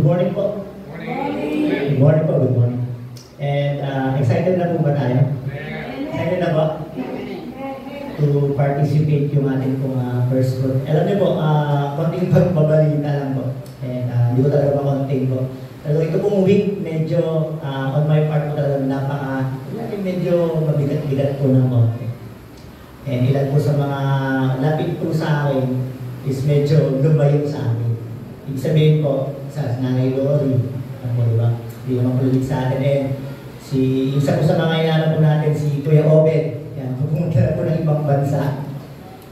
morning po. Good morning po, good morning. And excited na po ba tayo? Excited na po? To participate yung ating pong first group. Alam niyo po, konting pagbabalita lang po. And hindi ko talaga makontain po. Pero ito pong week, medyo on my part po talaga medyo mabigat-bigat po ng konti. And ilan po sa mga lapit po sa akin is medyo lumayo sa akin. Ibig sabihin po, sa Nanay Lori, ano di ba? Hindi naman malulig sa atin. And isa po sa mga inanap po natin, si Kuya Obed. Yan, pupunta na po ng ibang bansa.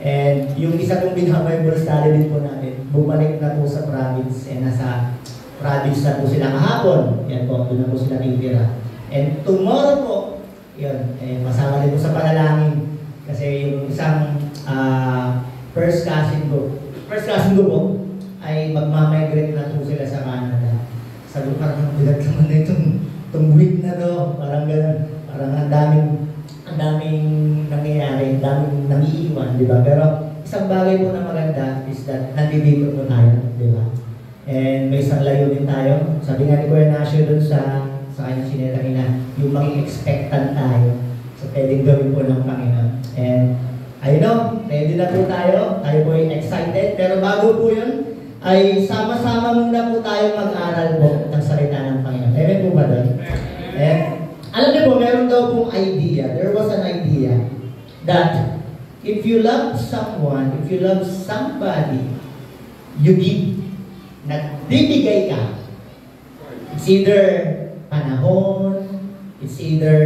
And yung isa pong binamay study din po natin, bumalik na po sa province. And nasa province na po sila kahapon. Yan po, doon na po sila titira. And tomorrow po, yun, masama din po sa panalangin. Kasi yung isang first cousin ko po, ay magmamigrate na po sila sa Canada. Sabi ko, parang bigat naman na itong week na to. Parang gano'n. Parang ang daming nangyayari, ang daming nangiiwan, di ba? Pero isang bagay po na maganda is that nandito po tayo, di ba? And may isang layo din tayo. Sabi nga ni Kuya Nasio dun sa kanyang sineta na yung maging expectant tayo. So pwedeng gawin po ng Panginoon. And I know, ready na po tayo. Tayo po ay excited. Pero bago po yun, ay sama-sama muna po tayo mag-aral po ng salita ng Panginoon. Amen po ba doon? And alam niyo po, meron daw pong idea. There was an idea that if you love someone, if you love somebody, you give. Nagbibigay ka. It's either panahon, it's either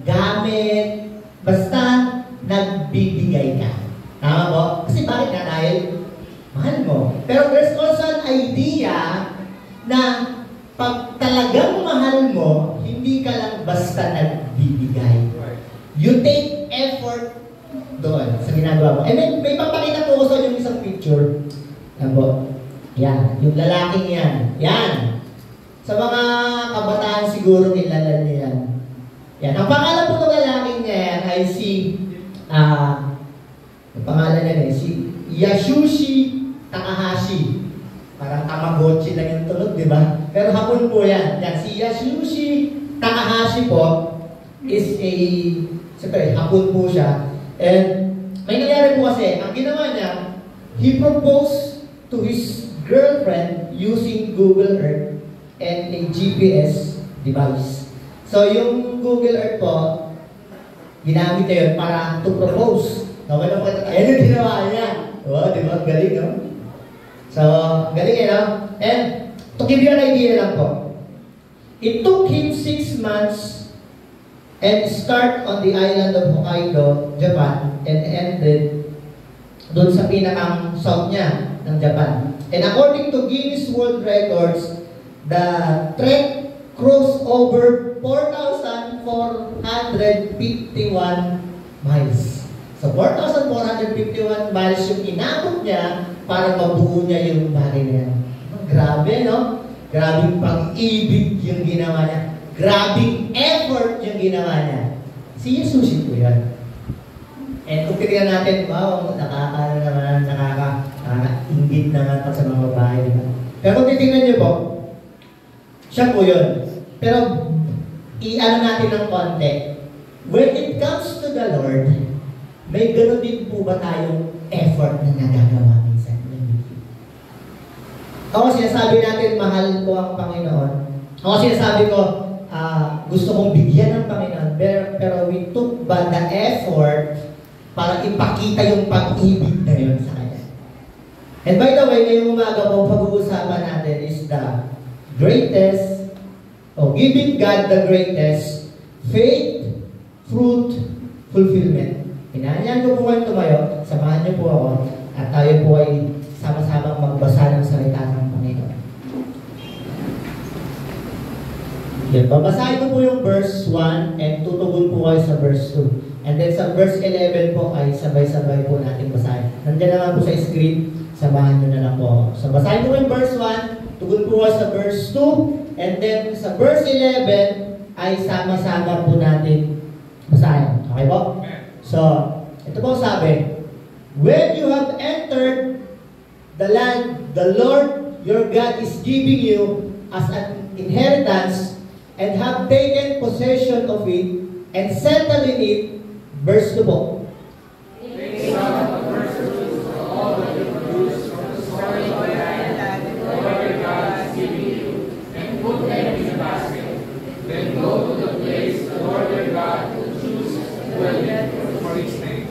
gamit, basta nagbibigay ka. Tama po? Kasi bakit nga dahil mahal mo. Pero there's also an idea na pag talagang mahal mo, hindi ka lang basta nagbibigay. You take effort doon sa ginagawa mo. And then may papakita po ko sa yung isang picture. Yan po. Yan. Yung lalaking yan. Yan. Sa mga kabataan siguro kilala niya yan. Yan. Ang pangalan po ng lalaking niya yan ay ang pangalan niya si Yasushi Takahashi. Parang Tamagotchi lang yung tunog, di ba? Pero hapon po yan. Yan. Si Yasushi Takahashi po is siyempre, hapon po siya. And may nangyari po kasi, ang ginawa niya, he proposed to his girlfriend using Google Earth and a GPS device. So yung Google Earth po, ginamit na yun para to propose. Okay na po ito. Ayan yung ginawa niya. Wow, di ba? Galing, no? So, galing eh, no? And, to give you an idea lang po, it took him 6 months and start on the island of Hokkaido, Japan, and ended doon sa pinakang south niya ng Japan. And according to Guinness World Records, the trek crossed over 4,451 miles. So, 4,451 miles yung inabot niya para mabuo niya yung bagay na yan. Grabe, no? Grabing pag-ibig yung ginawa niya. Grabing effort yung ginawa niya. Si Jesus po yan. And kung tignan natin, wow, nakaka-ingit naman pag sa mga babae. Diba? Pero kung titignan niyo po, siya po yun. Pero, i-ano natin ng konti. When it comes to the Lord, may gano'n din po ba tayong effort na nagagawa minsan? Ako sinasabi natin, mahal ko ang Panginoon. Ako sinasabi ko, gusto kong bigyan ng Panginoon. Pero we took ba the effort para ipakita yung pag-ibig na yun sa Kanya. And by the way, ngayong umaga po, pag-uusapan natin is the greatest, giving God the greatest, faith, fruit, fulfillment. Hinahayaan ko po kayo tumayo, samahan niyo po ako, at tayo po ay sama-samang magbasa ng salita ng Panginoon. Yan, babasahin ko po yung verse 1 and tutugon po kayo sa verse 2. And then sa verse 11 po ay sabay-sabay po natin basahin. Nandiyan naman po sa screen, samahan niyo na lang po ako. So basahin ko yung verse 1, tugon po kayo sa verse 2, and then sa verse 11 ay sama-sama po natin basahin. Okay po? So, ito po sabi, when you have entered the land the Lord your God is giving you as an inheritance, and have taken possession of it, and settled in it. Verse 2 po. Take some of the first fruits of all that you produce from the soil of the land that the Lord your God is giving you, and put them in a basket. Then go to the place the Lord your God will choose to dwell in for his name.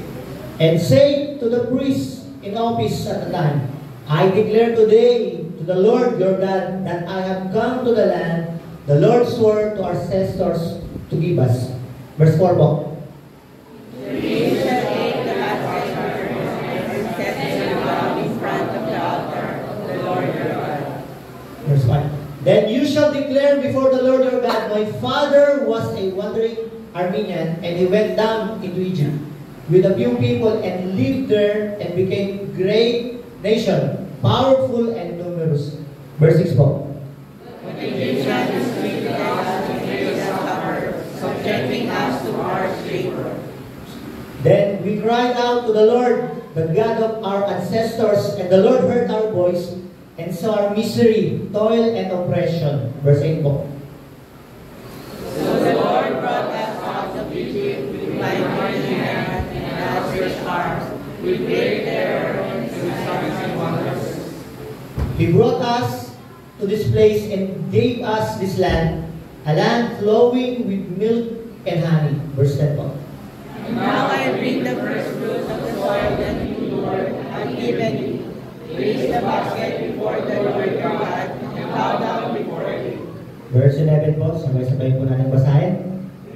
And say to the priest in office at the time, I declare today to the Lord your God that I have come to the land the Lord swore to our ancestors to give us. Verse 4 po. You shall take the basket and set it down in front of the altar of the Lord your God. Verse 5. Then you shall declare before the Lord your God, my father was a wandering Armenian, and he went down into Egypt with a few people and lived there and became great nation, powerful and numerous. Verse 6 po. When the Egyptians mistreated us and made us suffer, subjecting us to harsh labor. Then we cried out to the Lord, the God of our ancestors, and the Lord heard our voice and saw our misery, toil, and oppression. Verse 8 po. So the Lord brought us out of Egypt with mighty hand and outstretched arms, with great terror and with signs and wonders. He brought us to this place and gave us this land, a land flowing with milk and honey. Verse 10 po. And now I bring the first fruits of the soil that you, Lord, have given you. Raise the basket before the Lord your God and bow down before him. Verse 11 po, sabay-sabay po natin basahin.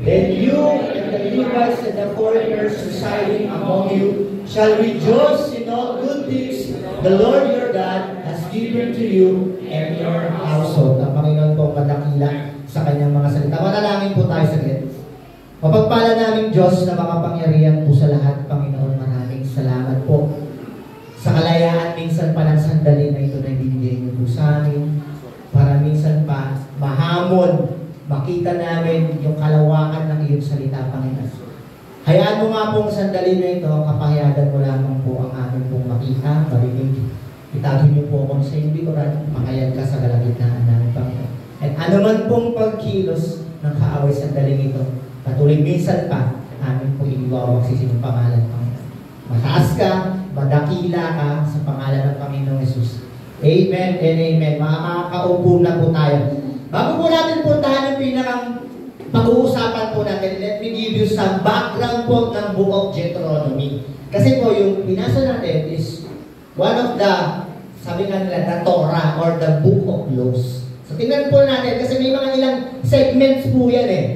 Then you and the Levites and the foreigners residing among you shall rejoice in all good things the Lord your God has given to you and your household. Ang Panginoon po madakila sa kanyang mga salita. Manalangin po tayo saglit. Mapagpala namin Diyos na makapangyarihan po sa lahat, Panginoon. Maraming salamat po sa kalayaan minsan pa ng sandali na ito na ibinigay niyo po sa amin, para minsan pa mahamon, makita namin yung kalawakan ng iyong salita, Panginoon. Hayaan mo nga pong sandali na ito, kapahayagan mo lamang po ang amin pong makita, marinig. Itabi niyo po akong sa iyong likuran, makayag ka sa kalagitnaan namin, Panginoon. At anuman pong pagkilos ng kaaway sandaling ito, patuloy minsan pa, amin pong iniwawag sa inyong pangalan, Panginoon. Mataas ka, madakila ka sa pangalan ng Panginoong Jesus. Amen and amen. Makakaupo na po tayo. Bago po natin puntahan yung pinakang pag-uusapan po natin, let me give you some background po ng Book of Deuteronomy. Kasi po yung binasa natin is one of the, sabi nga nila, the Torah or the Book of Laws. So tingnan po natin kasi may mga ilang segments po yan eh.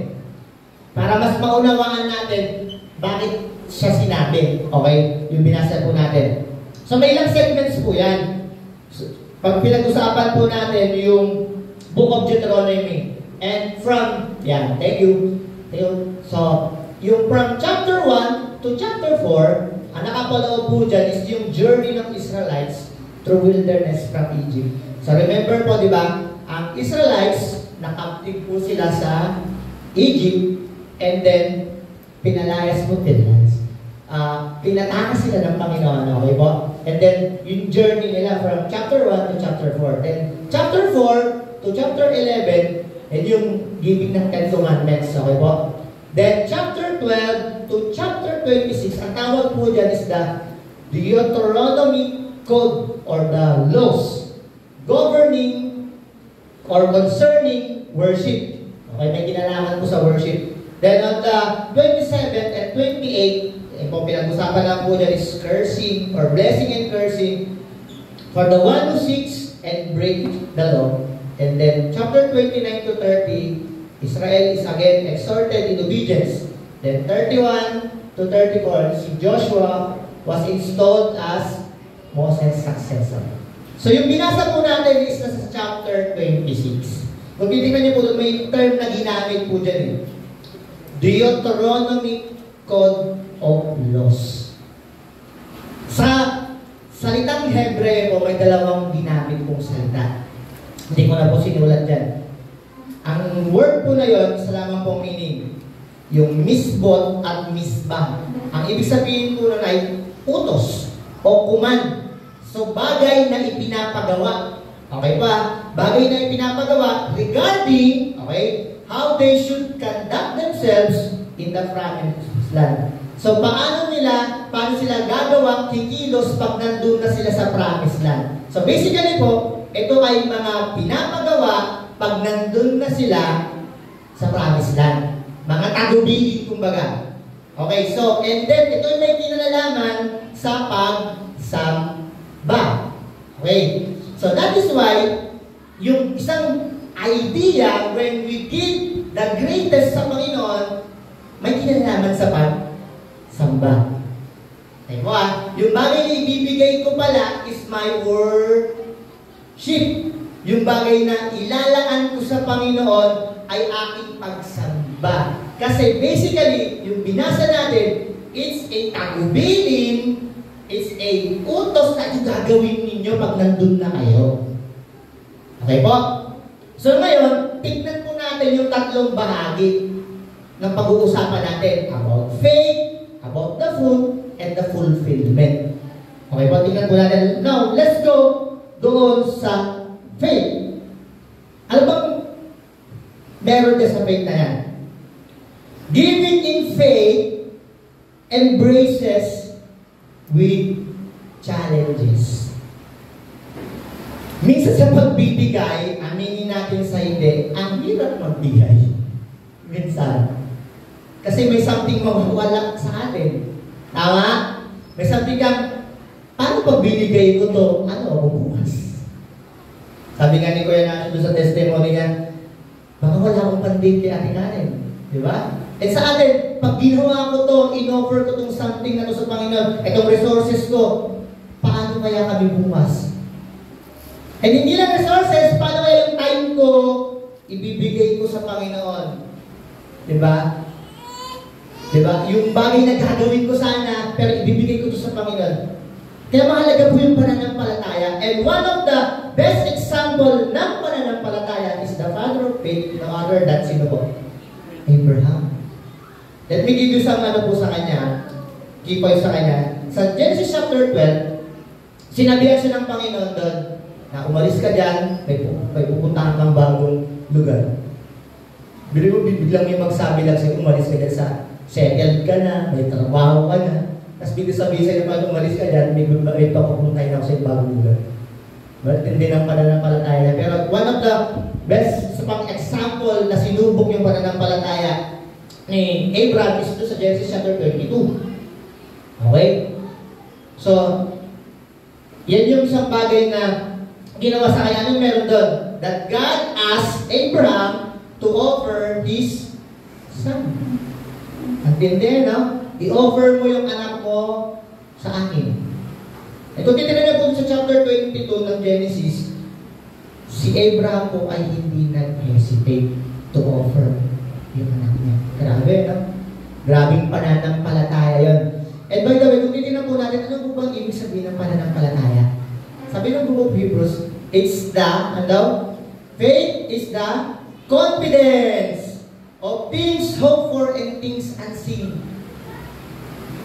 Para mas maunawaan natin bakit siya sinabi. Okay? Yung binasa po natin. So may ilang segments po yan. So, pag pinag-usapan po natin yung Book of Deuteronomy. And from, thank you. So, yung from chapter 1 to chapter 4, ang nakapaloob po dyan is yung journey ng Israelites through wilderness from Egypt. So remember po, di ba, ang Israelites, nakaptig po sila sa Egypt, and then, pinalayas po pinatakas sila ng Panginoon, okay po? And then, yung journey nila from chapter 1 to chapter 4. Then, chapter 4 to chapter 11, and yung giving ng 10 Commandments, okay po? Then, chapter 12 to chapter 26, ang tawag po dyan is the Deuteronomy Code or the laws governing or concerning worship. Okay, may kinalaman po sa worship. Then, on the 27th and 28, po pinag-usapan lang po dyan is cursing or blessing and cursing for the one who seeks and break the law. And then, chapter 29 to 30, Israel is again exhorted in obedience. Then, 31 to 34, si Joshua was installed as Moses' successor. So, yung binasa po natin is nasa chapter 26. Kung titignan niyo po doon, may term na ginamit po dyan eh. Deuteronomic Code of Laws. Sa salitang Hebreo, may dalawang ginamit pong salita. Hindi ko na po sinulat dyan. Ang word po na yun, isa lamang pong meaning. Yung misbot at misbah. Ang ibig sabihin po nun ay utos o command. So, bagay na ipinapagawa. Okay pa? bagay na ipinapagawa regarding, okay, how they should conduct themselves in the promised land. So, paano sila gagawang kikilos pag nandun na sila sa promised land? So, basically po, ito ay mga pinapagawa pag nandun na sila sa promised land. Mga tagubilin, kumbaga. Okay, so, and then, ito ay may kinalalaman sa pagsamba. Okay, so that is why, yung isang idea, when we give the greatest sa Panginoon, may kinalalaman sa pagsamba. Okay mo yung bagay na ibibigay ko pala is my worship. Yung bagay na ilalaan ko sa Panginoon ay aking pagsamba. Kasi basically, yung binasa natin, it's a tagubilin, it's a utos na gagawin ninyo pag nandun na kayo. Okay po? So ngayon, tignan po natin yung tatlong bahagi ng pag-uusapan natin about faith, about the fruit, and the fulfillment. Okay po, tignan po natin. Now, let's go doon sa faith. Ano bang meron din sa faith na yan? Giving in faith embraces with challenges. Minsan sa pagbibigay, aminin natin sa hindi, ang hirap magbigay. Minsan. Kasi may something mawawala sa atin. Tama? May something kang, paano pag binigay ko to, ano ako bukas? Sabi nga ni Kuya Nacho doon sa testimony niya, baka wala akong pandate kay Ate Karen. Di ba? At sa atin, pag ginawa ko to, in-offer ko itong something na to sa Panginoon, itong resources ko, paano kaya kami bukas? And hindi lang resources, paano kaya yung time ko, ibibigay ko sa Panginoon? Diba? Diba? Yung bagay na gagawin ko sana, pero ibibigay ko to sa Panginoon. Kaya mahalaga po yung pananampalataya. And one of the best example ng pananampalataya is the father of faith, no other than sino po? Abraham. Let me give you some po sa kanya, key points sa kanya. Sa Genesis chapter 12, sinabihan siya ng Panginoon doon, na umalis ka dyan, may pupuntahan ng bagong lugar. Biglang may magsabi lang sa'yo, umalis ka dyan settled ka na, may trabaho ka na. Tapos biglang sabihin sa'yo, pag umalis ka dyan, may papupuntahin ako sa bagong lugar. Hindi ng pananampalataya. Pero one of the best sa pang-example na sinubok yung pananampalataya ni Abraham is ito sa Genesis chapter 22. Okay? So, yan yung isang bagay na ginawa sa kanya. Anong meron doon? That God asked Abraham to offer his son. Antindi, no? I-offer mo yung anak mo sa akin. E kung titignan na po sa chapter 22 ng Genesis, si Abraham po ay hindi nag-hesitate to offer yung anak niya. Grabe, no? Grabing pananampalataya yun. And by the way, kung titignan po natin, ano po bang ibig sabihin ng pananampalataya? Sabi ng book of Hebrews, it's the, faith is the confidence of things hoped for and things unseen.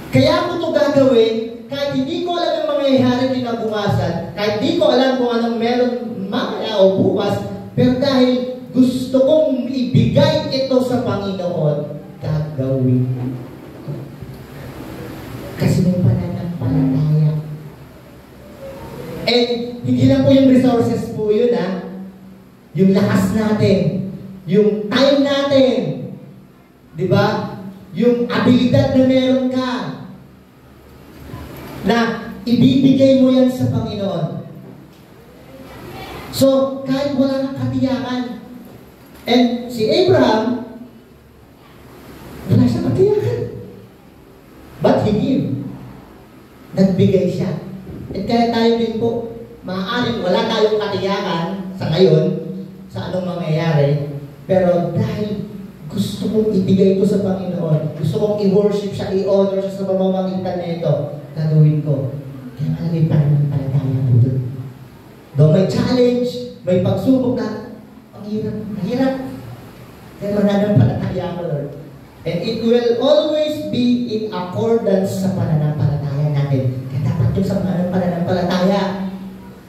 Kaya ko ito gagawin, kahit hindi ko alam yung mangyayari kinabukasan, kahit hindi ko alam kung anong meron mamaya o bukas, pero dahil gusto kong ibigay ito sa Panginoon, gagawin ko. Kasi may pananampalataya. And hindi lang po yung resources po yun, ha? Yung lakas natin, yung time natin, di ba? Yung abilidad na meron ka, na ibibigay mo yan sa Panginoon. So, kahit wala kang katiyakan, and si Abraham, wala siyang katiyakan. But he gave. Nagbigay siya. At kaya tayo din po, maaaring wala tayong katiyakan sa ngayon, sa anong mangyayari, pero dahil gusto kong ibigay ito sa Panginoon, gusto kong i-worship siya, i-honor siya sa pamamagitan na ito, gagawin ko. Kaya malagay pa rin ang palataya po doon. Though may challenge, may pagsubok na, ang hirap. Kaya mananampalataya ko, Lord. And it will always be in accordance sa pananampalataya natin. Kaya dapat yung sa pananampalataya,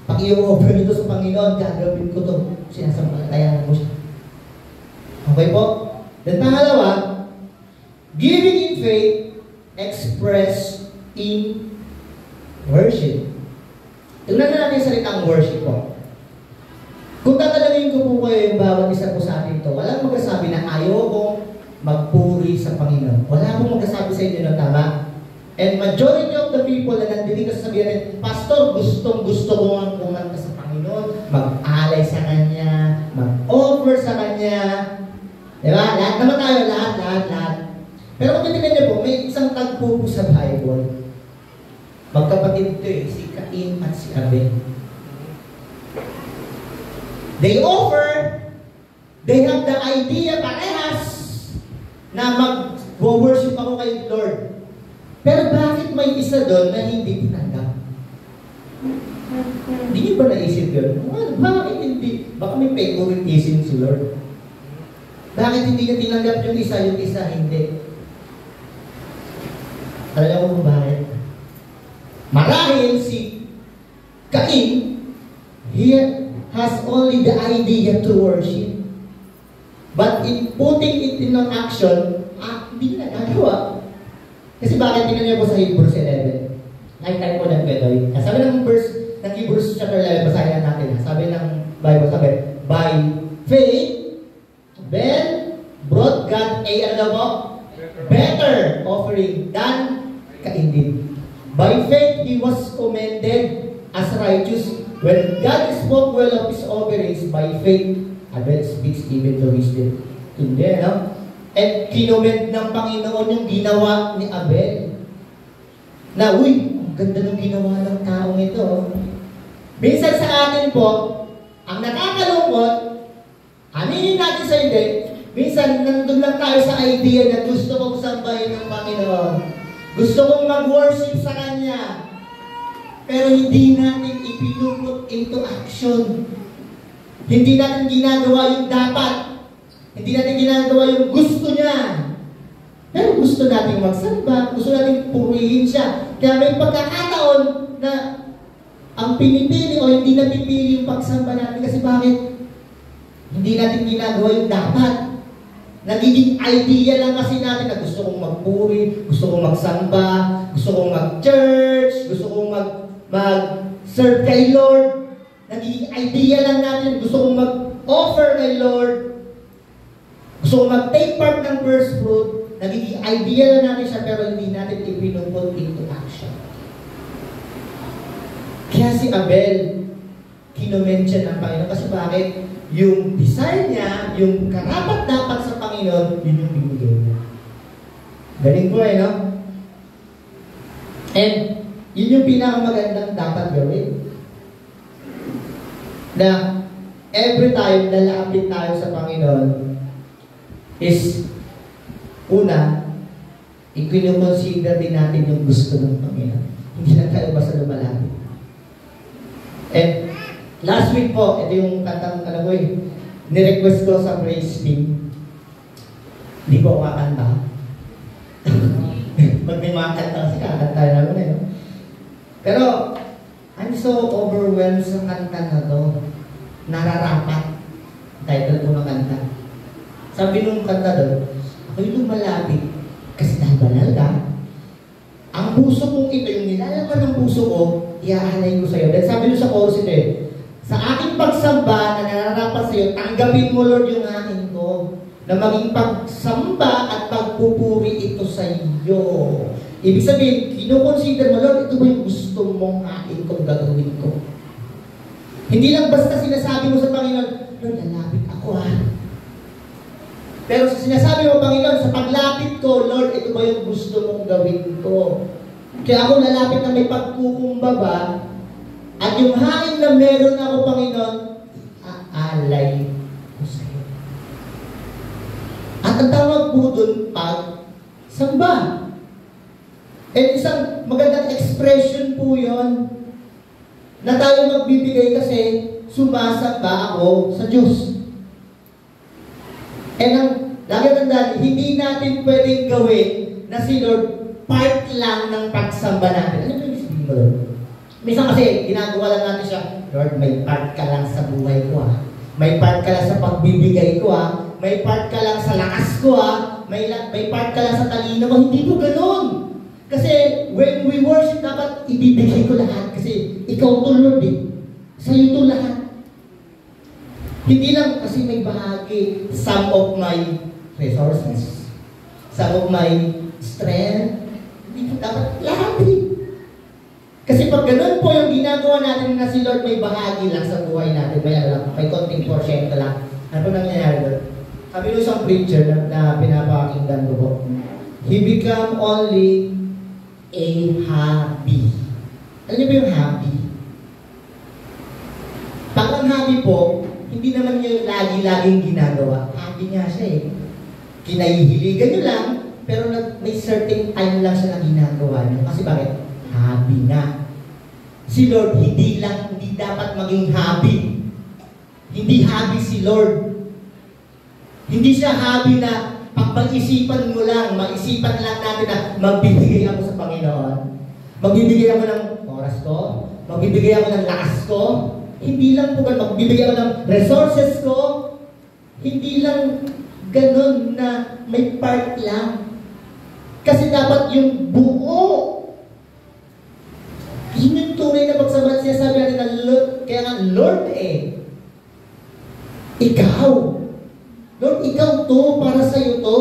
pag i-offer nito sa Panginoon, gagawin ko to. Sinasampalatayan mo siya. Okay po? Then pangalawa, giving in faith, expressed in worship. Tingnan na natin yung salitang worship po. Kung tatanungin ko po kayo yung bawat isa po sa atin ito, walang magsasabi na ayaw kong magpuri sa Panginoon. Wala pong magsasabi sa inyo na tama. And majority of the people na nandito sasabihin natin, Pastor, gustong-gusto ko ang kumanta sa Panginoon, mag-alay sa Kanya, mag-offer sa Kanya. Diba? Lahat naman tayo, lahat. Pero kung titignan niyo po, may isang tagpo po sa Bible. Magkapatid ito si Cain at si Abel. They offer, they have the idea parehas na mag-worship ako kay Lord. Pero bakit may isa doon na hindi tinanggap? Hindi niyo ba naisip yun? Bakit hindi? Baka may favoritism si Lord. Bakit hindi niya tinanggap yung isa hindi? Alam mo kung bakit? Marahil si Cain, he has only the idea to worship. But in putting it in action, hindi niya nagagawa. Kasi bakit tingnan niyo po sa Hebrews 11? Nakita po ng Petoy. Sabi ng verse ng Hebrews chapter 11, basahin natin. Sabi ng Bible, sabi, by faith, Abel brought God better offering than Cain did. By faith, he was commended as righteous. When God spoke well of his offerings, by faith, Abel speaks even though he's dead. Hindi, no? And kinoment ng Panginoon yung ginawa ni Abel. Na, uy, ang ganda ng ginawa ng taong ito. Minsan sa atin po, ang nakakalungkot, aminin natin sa hindi, minsan nandun lang tayo sa idea na gusto kong sambahin ng Panginoon. Gusto kong mag-worship sa Kanya. Pero hindi natin ipinuput into action. Hindi natin ginagawa yung dapat. Hindi natin ginagawa yung gusto niya. Pero gusto natin magsamba, gusto natin purihin siya. Kaya may pagkakataon na ang pinipili o hindi napipili yung pagsamba natin. Kasi bakit? Hindi natin ginagawa yung dapat. Nagiging idea lang kasi natin na gusto kong magpuri, gusto kong magsamba, gusto kong mag-church, gusto kong mag-serve kay Lord. Nagiging idea lang natin, gusto kong mag-offer kay Lord. Gusto kong mag-take part ng first fruit. Nagiging idea lang natin siya pero hindi natin ipinuput into action. Kaya si Abel, kinomention ng Panginoon kasi bakit? Yung desire niya, yung karapat-dapat sa Panginoon, yun yung binigay niya. Galing po no? And, yun yung pinakamagandang dapat gawin. Na, every time lalapit tayo sa Panginoon, is, una, i-consider din natin yung gusto ng Panginoon. Hindi lang tayo basta lumalapit. And, last week po, ito yung kantang ni-request ko sa praise team. Hindi ko kakanta. Pag may mga kanta kasi kakanta naman no? Pero, I'm so overwhelmed sa kanta na to. Nararapat. Title ko ng kanta. Sabi nung kanta doon, ako'y lumalapit kasi banal ka. Ang puso kong ito, yung nilalaman ng puso ko, iaalay ko sa'yo. Dahil sabi nyo sa chorus ito sa aking pagsamba na nararapat sa iyo, tanggapin mo, Lord, yung akin ko. Na maging pagsamba at pagpupuri ito sa iyo. Ibig sabihin, kinukonsider mo, Lord, ito ba yung gusto mong akin kong gagawin ko? Hindi lang basta sinasabi mo sa Panginoon, Lord, lalapit ako Pero sa sinasabi mo, Panginoon, sa paglapit ko, Lord, ito ba yung gusto mong gawin ko? Kaya ako lalapit na may pagkukumbaba, at yung hain na meron ako, Panginoon, aalay ko sa iyo. At ang tawag po doon, pagsamba. And isang magandang expression po yon na tayo magbibigay kasi sumasamba ako sa Diyos. And ang lagi tandaan, hindi natin pwedeng gawin na si Lord part lang ng pagsamba natin. Ano ba yung sabihin mo doon? Minsan kasi, ginagawa lang natin siya, Lord, may part ka lang sa buhay ko ha. May part ka lang sa pagbibigay ko ha. May part ka lang sa lakas ko ha. May part ka lang sa talino ko. Hindi po ganun. Kasi when we worship, dapat ibibigay ko lahat. Kasi ikaw to Lord eh. Sa'yo to lahat. Hindi lang kasi may bahagi, some of my resources, some of my strength, hindi po dapat lahat eh. Kasi pag ganun po yung ginagawa natin na si Lord may bahagi lang sa buhay natin, may konting porsyento lang. Ano po nangyayari doon? Sabi nung isang preacher na pinapakinggan ko po, he become only a hobby. Alam niyo ba yung hobby? Pag ang hobby po, hindi naman yung lagi-laging ginagawa. Hobby nga siya eh. Kinahihiligan nyo lang, pero may certain time lang siya na ginagawa nyo. Kasi bakit? Hobby nga. Si Lord, hindi dapat maging hobby. Hindi hobby si Lord. Hindi siya hobby na pag-isipan mo lang, maisipan lang natin na magbibigay ako sa Panginoon. Magbibigay ako ng oras ko, magbibigay ako ng lakas ko, hindi lang po magbibigay ako ng resources ko, hindi lang ganun na may part lang. Kasi dapat yung buo. Yun yung tunay na pagsama. Sinasabi natin na Lord, kaya nga Lord eh. Ikaw. Lord, ikaw to, para sa'yo to.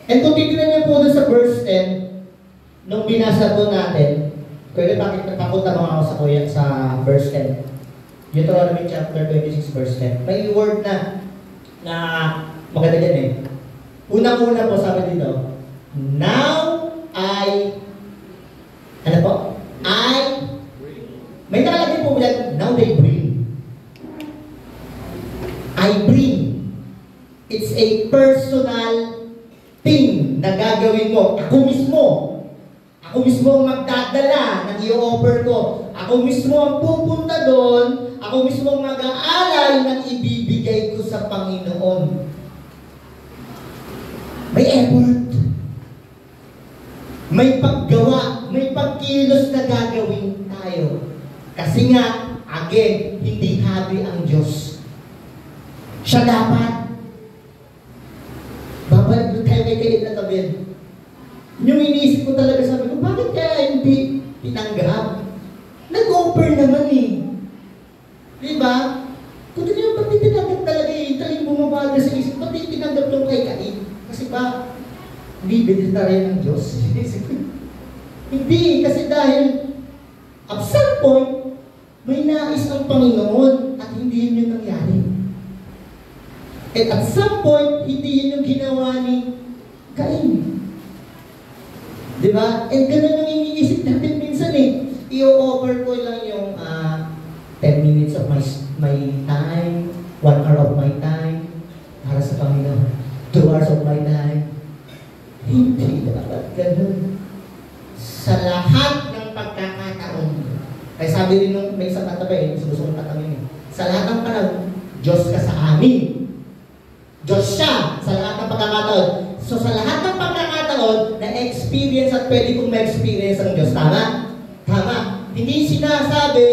And kung titignan niyo po doon sa verse 10, nung binasa po natin, pwede bakit nagpapunta mga ako sa kuya sa verse 10. Deuteronomy chapter 26 verse 10. May word na maganda dyan eh. Unang-una po sabi dito, now ano po? May nakalagay po bilang, now they bring. I bring. It's a personal thing na gagawin mo. Ako mismo. Ako mismo ang magdadala ng i-offer ko. Ako mismo ang pupunta doon. Ako mismo ang mag-aalay ng ibibigay ko sa Panginoon. May effort. May paggawa. May pagkilos na gagawin tayo. Kasi nga, again, hindi hobby ang Diyos. Siya dapat. Babalik tayo kay Kain na tabi. Yung iniisip ko talaga, sabi ko, bakit kaya hindi tinanggap? Nag-offer naman eh. Diba? Kung tinanggap, ba't di tinanggap talaga eh? Taling bumabaga sa isip, ba't di tinanggap yung kay Kain? Kasi ba, bibigyan tayo ng Diyos? Hindi, kasi dahil at some point, may nais ang Panginoon at hindi yun yung nangyari. And at some point, hindi yun yung ginawa ni Cain. Diba? And gano'n yung iniisip natin minsan eh. I-offer ko lang yung 10 minutes of my time, 1 hour of my time, para sa Panginoon, 2 hours of my time. Hindi dapat gano'n. Sa lahat ng pagkakataon. Kaya sabi rin nung may isang kanta pa eh, gusto kong tatanungin eh. Sa lahat ng panahon, Diyos ka sa amin. Diyos siya sa lahat ng pagkakataon. So sa lahat ng pagkakataon, na-experience at pwede kong ma-experience ang Diyos. Tama? Tama. Hindi sinasabi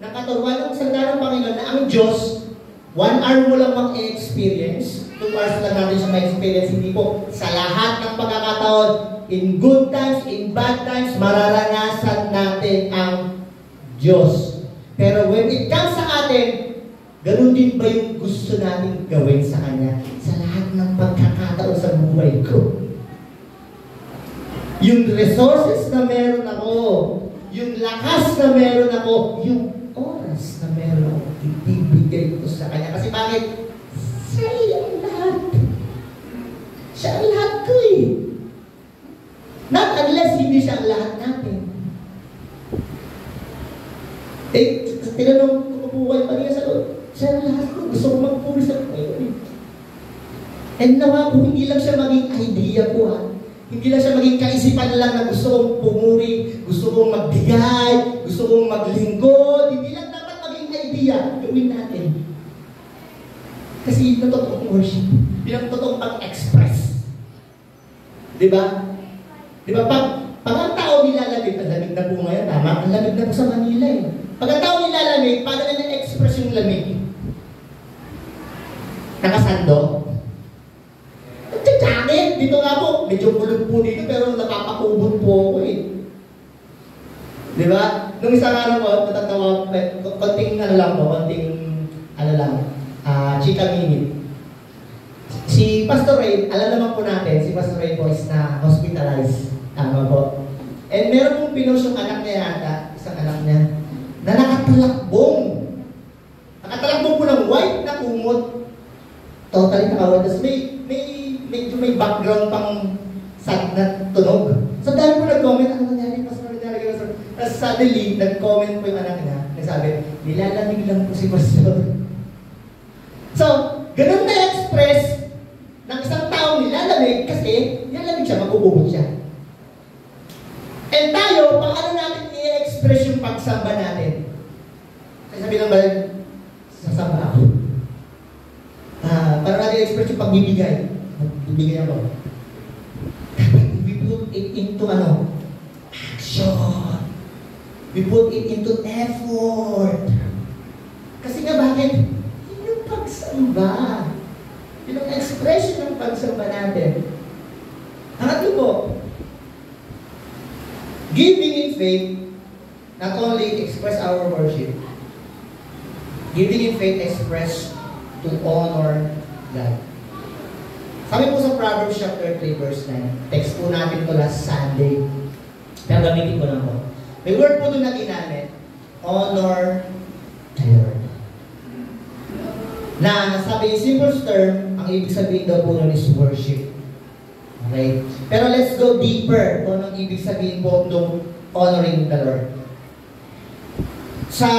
ng katurwan ng salita ng Panginoon na ang Diyos, 1 hour mo lang mag-experience, 2 hours lang natin siya ma-experience. Hindi po. Sa lahat ng pagkakataon, in good times, in bad times, mararanasan natin ang Diyos. Pero when it comes sa atin, ganun din ba yung gusto natin gawin sa Kanya? Sa lahat ng pagkakataon sa buhay ko. Yung resources na meron ako, yung lakas na meron ako, yung oras na meron ako, ibibigay ko sa Kanya. Kasi bakit? Siya ang lahat. Siya ang lahat ko eh. Not unless hindi siya ang lahat natin. Eh, tinanong ko po kayo kanina sa Lord, siya ang lahat ko. Gusto ko magpuri sa Panginoon. And nawa po, hindi lang siya maging idea po Hindi lang siya maging kaisipan lang na gusto kong pumuri, gusto kong magbigay, gusto kong maglingkod. Hindi lang dapat maging idea. Gawin natin. Kasi yun ang totoong worship. Yun ang totoong pag-express. Diba? Diba? Pag ang tao nilalagay, ang lamig lamig na po ngayon, tama? Ang lamig na po sa Manila eh. Pag ang tao nilalamig, paano na na-express yung lamig? Nakasando? Tsatsakit! Dito nga po, medyo kulog po dito, pero napapakubot po ako eh. Di ba? Nung isang araw po, natatawa, konting chika minute. Si Pastor Ray, alam naman po natin, si Pastor Ray po is na hospitalized. Tama po. And meron pong pinost yung anak niya yata, isang anak niya, na nakatalakbong. Nakatalakbong po ng white na kumot. Totally nakawal. Tapos medyo may background pang sad na tunog. So dahil po nag-comment, ano nangyari, Pastor? Tapos suddenly, nag-comment po yung anak niya, nagsabi, nilalamig lang po si Pastor. So, ganun na-express ng isang tao nilalamig kasi nilalamig siya, magububot siya. And tayo, paano natin i-express yung pagsamba natin? Kasi sabi ng balik, sasamba ako. Paano natin i-express yung pagbibigay? Bibigay ako. We put it into action. We put it into effort. Kasi nga bakit? Yun yung pagsamba. Yun ang expression ng pagsamba natin. Hangatlo po, giving in faith not only express our worship, giving in faith express to honor God. Sabi po sa Proverbs chapter 3 verse 9, text po natin ito last Sunday. Pero gamitin ko lang po. May word po doon na ginamit, honor the Lord. Na sabi in simple term, ang ibig sabihin daw po nun is worship. Okay? Pero let's go deeper kung anong ibig sabihin po nung honoring the Lord. Sa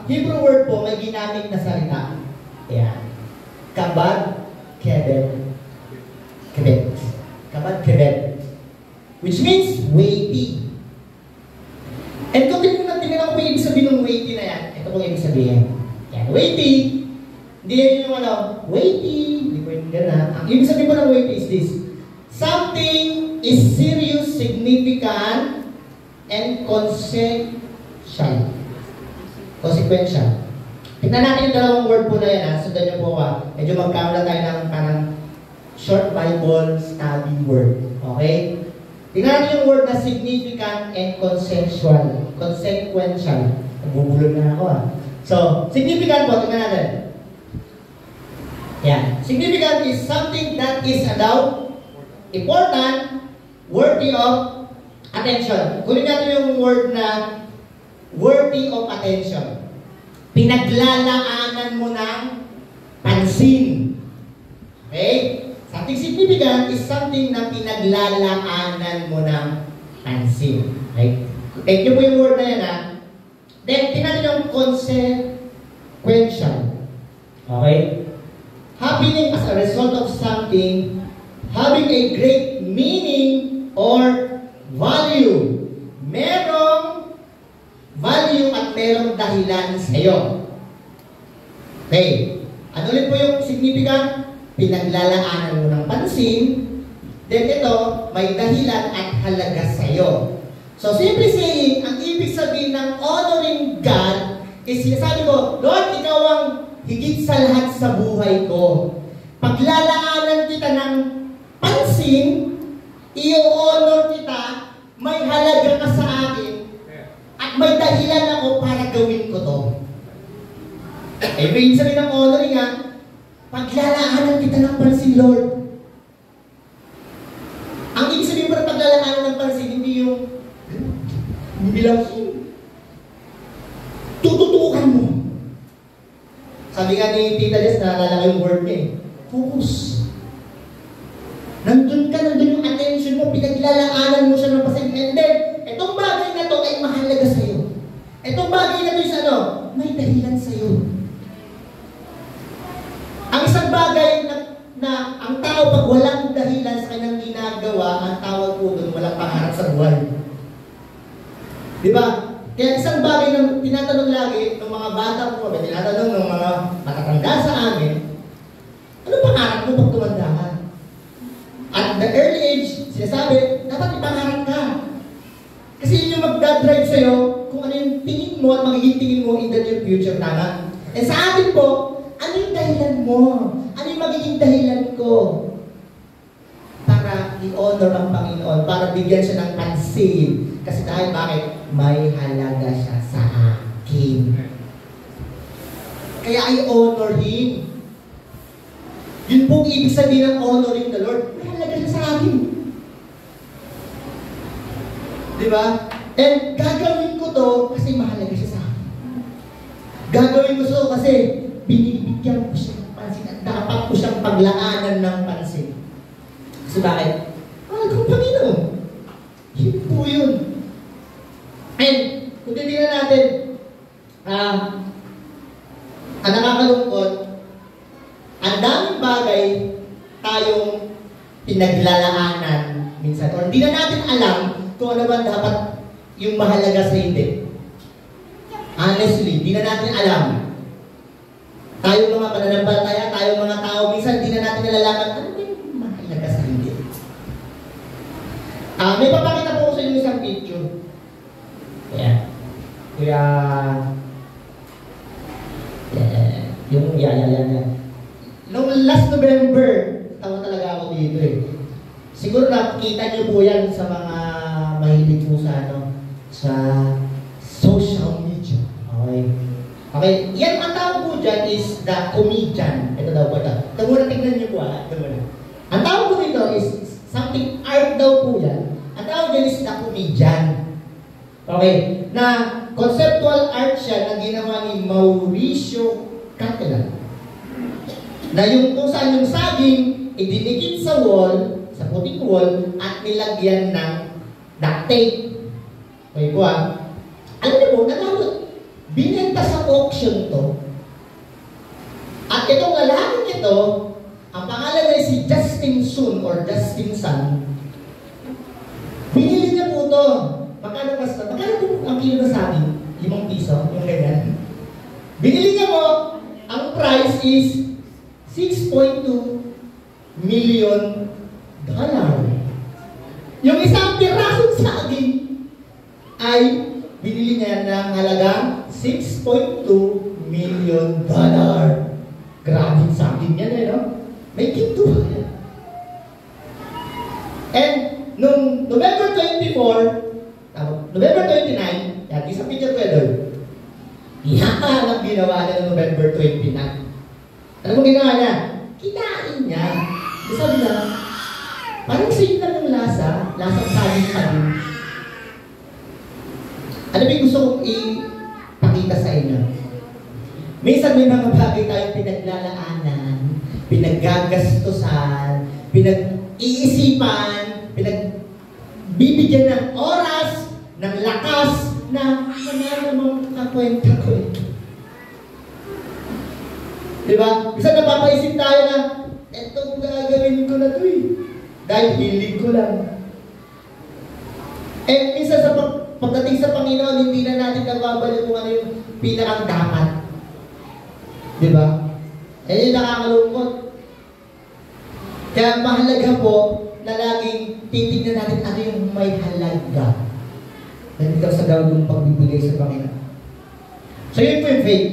Hebrew word po, may ginamit na salita. Ayan. Kabad kebed. Kebed. Kabad kebed. Which means weighty. And kung tingnan ko po yung ibig sabihin ng weighty na yan, ito po yung ibig sabihin. Yan. Weighty. Hindi yan yung weighty. Hindi po yung gana. Ang ibig sabihin po ng weighty is this. Something is serious, significant, and consequential. Consequential. Tignan natin yung dalawang word po na yan. Sundan niyo po medyo magkamala tayo ng parang short Bible study word. Okay? Tignan natin yung word na significant and consequential. Consequential. Nagbubulog na ako So, significant po. Tignan natin. Yan. Significant is something that is important, worthy of attention. Kunin natin yung word na worthy of attention. Pinaglalaanan mo ng pansin. Okay? Something significant is something na pinaglalaanan mo ng pansin. Okay? Take nyo po yung word na yan Then, tingnan yung consequential. Okay? Happening as a result of something having a great meaning or value. Merong value at merong dahilan sa iyo. Okay. Ano ulit po yung significant? Pinaglalaanan mo ng pansin. Then ito, may dahilan at halaga sa iyo. So, simply saying, ang ibig sabihin ng honoring God is sinasabi ko, Lord, ikaw ang higit sa lahat sa buhay ko. Paglalaanan kita ng pansin, i-honor kita, may halaga ka sa akin, at may dahilan ako para gawin ko to. Ibig sabihin ng honoring paglalaanan kita ng pansin, Lord. Ang ibig sabihin mo ng paglalaanan ng pansin, hindi lang tututukan mo. Sabi nga ni Tita Jess, naalala ko yung word niya focus. Nandun yung attention mo, pinaglalaanan mo siya ng pansin. And then, itong bagay na to ay mahalaga sa'yo. Itong bagay na to is may dahilan sa'yo. Ang isang bagay na ang tao pag walang dahilan sa kanyang ginagawa, ang tawag po doon, walang pangarap sa buhay. Diba? Kaya isang bagay na tinatanong lagi ng mga bata po, tinatanong ng mga matatanda sa amin, ano pangarap mo pag tumanda ka? At the early age, sinasabi, dapat ipangarap ka. Kasi yun yung magdadrive mo at magiging tingin mo in the near future, tama? And sa atin po, ano yung dahilan mo? Ano yung magiging dahilan ko? Para i-honor ang Panginoon, para bigyan siya ng pansin. Kasi dahil bakit? May halaga siya sa akin. Kaya i-honor Him. Yun pong ibig sabihin ng honoring the Lord. May halaga siya sa akin. Diba? And gagawin ko to kasi mahalaga siya sa akin. Gagawin ko to kasi binibigyan ko siya ng pansin at dapat ko siyang paglaanan ng pansin. Kasi bakit? Mahal kong Panginoon. Yun po yun. And kung titignan natin, ang nakakalungkot, ang daming bagay tayong pinaglalaanan minsan. O hindi na natin alam kung ano ba dapat yung mahalaga sa hindi. Honestly, hindi na natin alam. Tayong mga pananampalataya, tayong mga tao, minsan hindi na natin nalalaman ano ba yung mahalaga sa hindi. May papakita po ko sa inyo isang picture. Ayan. Yan. Noong last November, tawa talaga ako dito eh. Siguro nakikita niyo po yan sa mga mahilig po sa social media. Okay, yan ang tawag po dyan is the comedian. Ito daw po ito. Ito muna, tignan niyo po Ito muna. Ang tawag po dito is something art daw po yan. Ang tawag dyan is the comedian. Okay, na conceptual art siya na ginawa ni Mauricio Cattelan. Na yung kung saan yung saging, idinikit sa wall, sa puting wall, at nilagyan ng duct tape. Okay po Alam niyo po, binenta sa auction to. At itong lalaking ito, ang pangalan ay si Justin Sun or Justin Sun. Binili niya po to. Magkano po ang kilo na saging? 5 piso, yung ganyan. Binili niya po, ang price is $6.2 million. Yung isang pirasong saging ay binili niya ng halagang $6.2 million. Grabe saging yan no? May kinto yan. And nung November 29, yan, isang picture ko doon. Yan ang ginawa niya noong November 29. Ano mo ginawa niya? Kitain niya. Sabi niya, parang same lang ng lasang saging pa rin. Ano ba yung gusto kong ipakita sa inyo? Minsan may mga bagay tayong pinaglalaanan, pinaggagastusan, pinag-iisipan, bibigyan ng oras, ng lakas, na namang kakwenta ko ito. Diba? Bisa napapaisip tayo na, etong gagawin ko na ito dahil hilig ko lang. And minsan sa pagdating sa Panginoon, hindi na natin nababalik kung ano yung pinakang dapat. Diba? Yung nakakalungkot. Kaya mahalaga po na laging titignan natin ano yung may halaga. Nandito sa gawang pagbibigay sa Panginoon. So yun po yung faith.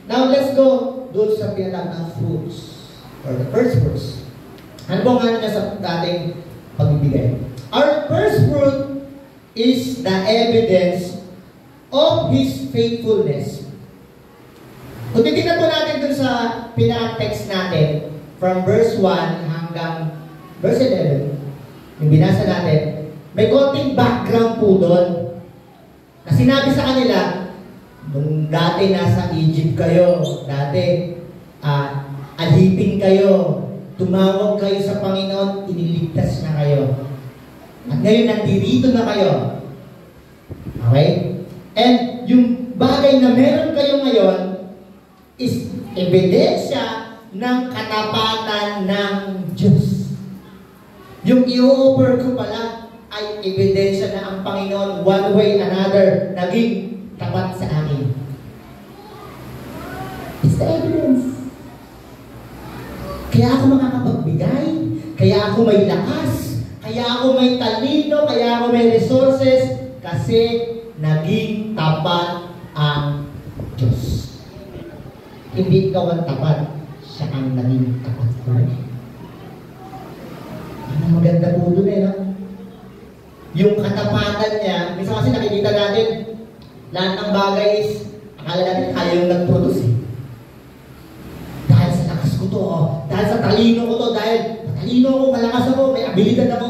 Now let's go doon sa pinatawag na fruits or the first fruits. Ano po nga niya sa dating pagbibigay? Our first fruit is the evidence of His faithfulness. Kung titignan po natin doon sa pinaka-text natin from verse 1 hanggang verse 11, yung binasa natin, may konting background po doon. Na sinabi sa kanila, nung dati nasa Egypt kayo, dati alipin kayo, tumawag kayo sa Panginoon, iniligtas na kayo. At ngayon, nandirito na kayo. Okay? And yung bagay na meron kayo ngayon is ebidensya ng katapatan ng Diyos. Yung i-offer ko pala ay ebidensya na ang Panginoon one way another naging tapat sa akin. It's the evidence. Kaya ako makakapagbigay, kaya ako may lakas, kaya ako may talino, kaya ako may resources, kasi naging tapat ang Diyos. Hindi ikaw ang tapat, siya ang naging tapat ko. Ano maganda po doon no? Yung katapatan niya, minsan kasi nakikita natin, lahat ng bagay is, akala natin kaya yung nag-produce Dahil sa lakas ko to, dahil sa talino ko to, dahil matalino ako, malakas ako, may abilidad ako.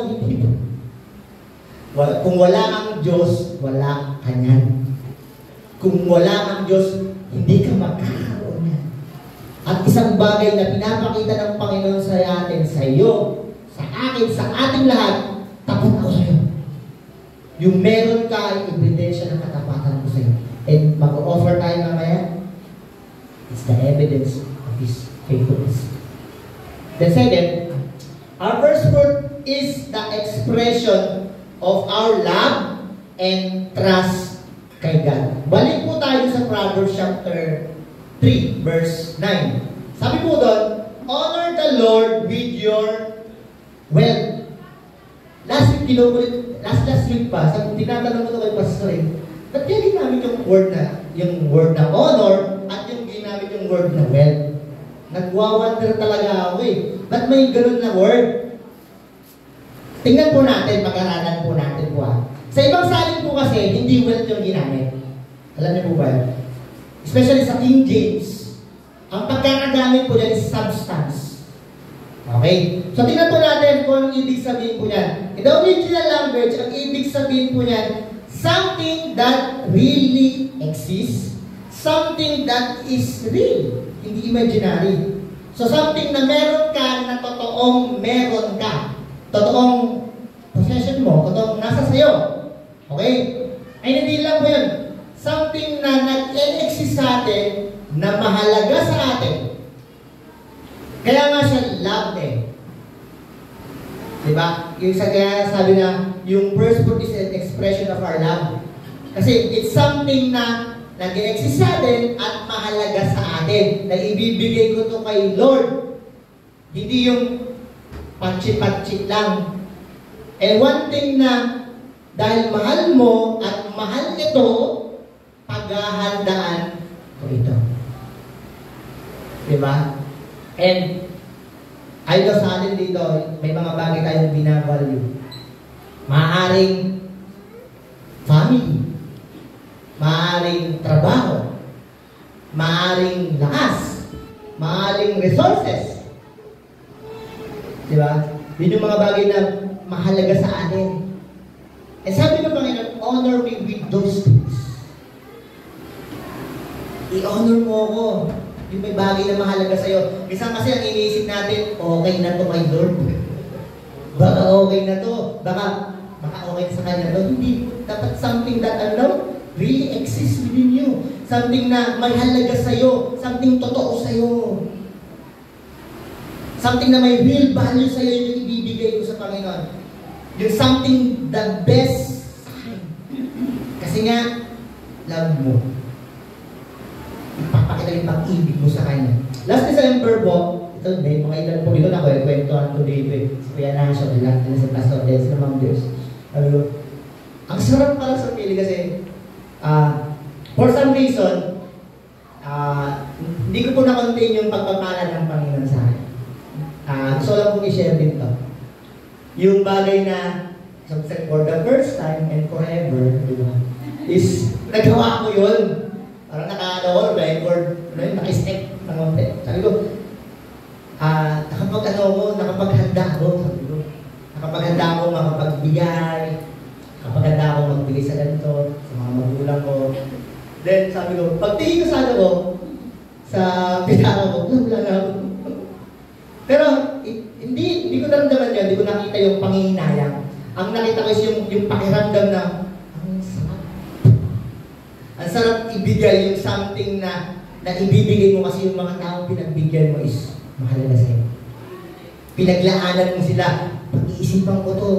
Kung wala ang Diyos, wala ka niyan. Kung wala ang Diyos, hindi ka magkakaroon niyan. At isang bagay na pinapakita ng Panginoon sa atin, sa iyo, sa akin, sa ating lahat, tapat ako sa iyo. Yung meron ka, ebidensya ng katapatan ko sa iyo. And mag-offer tayo mamaya, it's the evidence of His faithfulness. The second, our first fruit is the expression of our love and trust kay God. Balik po tayo sa Proverbs chapter 3, verse 9. Sabi po doon, honor the Lord with your wealth. Last week pa, tinatanong ko ito kay Pastor ba't kaya ginamit yung word na honor at yung ginamit yung word na wealth? Nagwawonder talaga ako Ba't may ganun na word? Tingnan po natin, pag-aralan po natin po Sa ibang salin po kasi, hindi wealth yung ginamit. Alam niyo po ba yun? Especially sa King James, ang pagkakagamit po dyan is substance. Okay? So tingnan po natin kung anong ibig sabihin po niyan. In the original language, ang ibig sabihin po niyan, something that really exists, something that is real, hindi imaginary. So something na meron ka na totoong meron ka. Totoong possession mo, totoong nasa sayo. Okay? Ay hindi lang po yun. Something na nag-exist sa atin, na mahalaga sa atin. Kaya nga siya love Diba? Yung kaya sabi na, yung first fruit is an expression of our love. Kasi it's something na nag-exist sa atin at mahalaga sa atin. Na ibibigay ko to kay Lord. Hindi yung patsi-patsi lang. And one thing na dahil mahal mo at mahal ito, paghahandaan ko ito. Diba? And ayun sa atin dito, may mga bagay tayong binavalue. Maaaring family, maaaring trabaho, maaaring lakas, maaaring resources. Diba? Yun yung mga bagay na mahalaga sa atin. And sabi ng Panginoon, honor me with those things. I-honor mo ako. Yung may bagay na mahalaga sa'yo. Minsan kasi ang iniisip natin, okay na to kay Lord. Baka okay na to. Baka okay sa kanya to. Hindi. Dapat something that really exists within you. Something na may halaga sa'yo. Something totoo sa'yo. Something na may real value sa'yo yung ibibigay ko sa Panginoon. Yung something the best sa akin. Kasi nga, love mo. Ipapakita yung pag-ibig mo sa Kanya. Last December po, ito, may mga ilan po dito na kwentuhan ko dito Si Kuya Nasho, lahat din sa Pastor Dez na Ma'am Deus. Ang sarap para sa pili kasi, for some reason, hindi ko po na-contain yung pagpapala ng Panginoon sa akin. Gusto lang po i-share din to. Yung bagay na for the first time and forever, diba, is nagawa ko yun. Parang nakakatawa, record, nakistek ng konti. Sabi ko, nakapaghanda ako. Sabi ko, nakapaghanda ako makapagbigay, nakapaghanda ako magbigay sa ganito, sa mga magulang ko. Then sabi ko, pagtingin ko sa sa pitaka ko, wala na ako. Pero, hindi ko naramdaman yan, hindi ko nakita yung panghihinayang. Ang nakita ko is yung pakiramdam na, ang sarap. Ang sarap ibigay yung something na ibibigay mo kasi yung mga taong pinagbigyan mo is mahalaga sa'yo. Pinaglaanan mo sila, pag-iisipan ko to.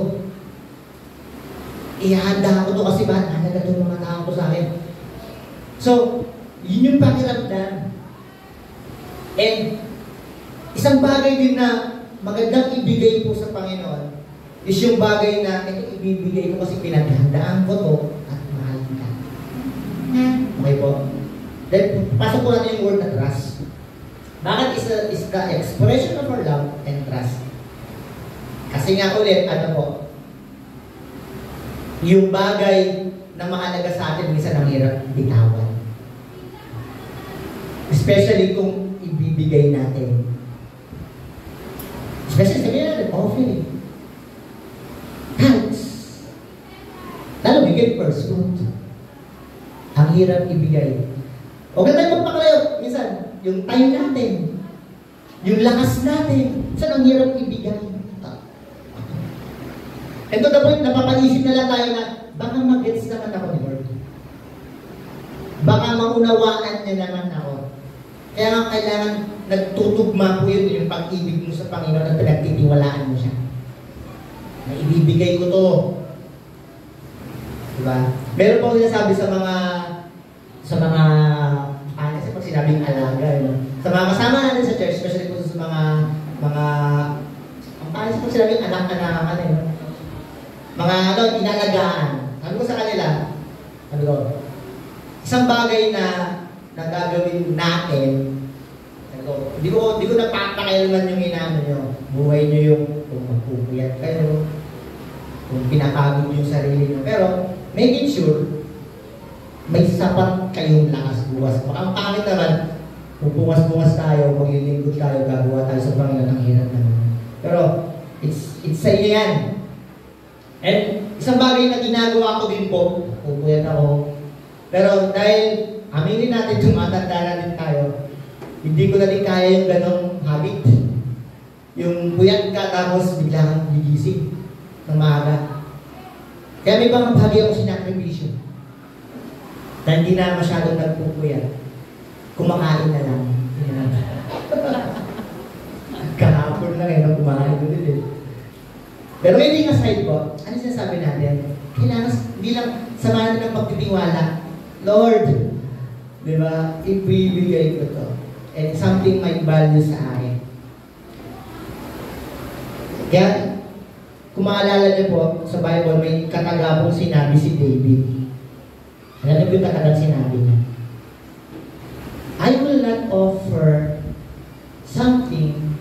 Ihahanda ko to kasi mahalaga itong mga taong ko sa akin. So, yun yung pakiramdam. And, isang bagay din na magandang ibigay po sa Panginoon is yung bagay na ito ibibigay ko kasi pinaghandaan ko to at mahal ka. Okay po? Then, pasok po natin yung word na trust. Bakit is the expression of our love and trust? Kasi nga ulit, ano po, yung bagay na mahalaga sa atin, minsan ang hirap bitawan. Especially kung ibibigay natin. Especially sabihin natin, offering. Thanks. Lalo bigay first fruit. Ang hirap ibigay. O ganda magpakalayo, minsan, yung tayo natin, yung lakas natin, minsan ang hirap ibigay. And to the point, napapaisip na lang tayo na, baka mag-gets naman ako ni Lord. Baka maunawaan niya naman ako. Kaya nga kailangan nagtutugma po yun, yung pag-ibig mo sa Panginoon at pinagtitiwalaan mo siya. Na ibibigay ko to. Diba? Meron po sinasabi sa mga kasi pag sinabing alaga, sa mga kasama natin sa church, especially po sa mga ang pag sinabing anak-anakan, mga inalagaan. Ano ko sa kanila? Ano ko? Isang bagay na gagawin natin, hindi ko napapakailaman yung inaano nyo. Buhay nyo yung kung magpupuyat kayo, kung pinapagod yung sarili nyo. Pero, making sure, may sapat kayong lakas buwas. Baka ang pangit naman, kung bungas-bungas tayo, maglilingkod tayo, gagawa tayo sa Panginoon, ang hirap naman. Pero, it's sa yan. And, isang bagay na ginagawa ko din po, pupuyat ako. Pero, dahil aminin natin, tumatanda na din tayo, hindi ko na din kaya yung ganong habit. Yung puyat ka, tapos bigla kang gigising ng maaga. Kaya may bang bahagi ako sinakripisyo. Dahil hindi na masyadong nagpupuyat. Kumakain na lang. Kahapon lang kumain ko din. Pero hindi aside po, ano sinasabi natin? Kailangan, hindi lang samahan ng pagtitiwala. Lord, di ba, ibibigay ko to. And something might value sa akin. Kaya, kung maalala niyo po, sa Bible, may katagapong sinabi si David. Alam niyo po yung katagang sinabi niya? I will not offer something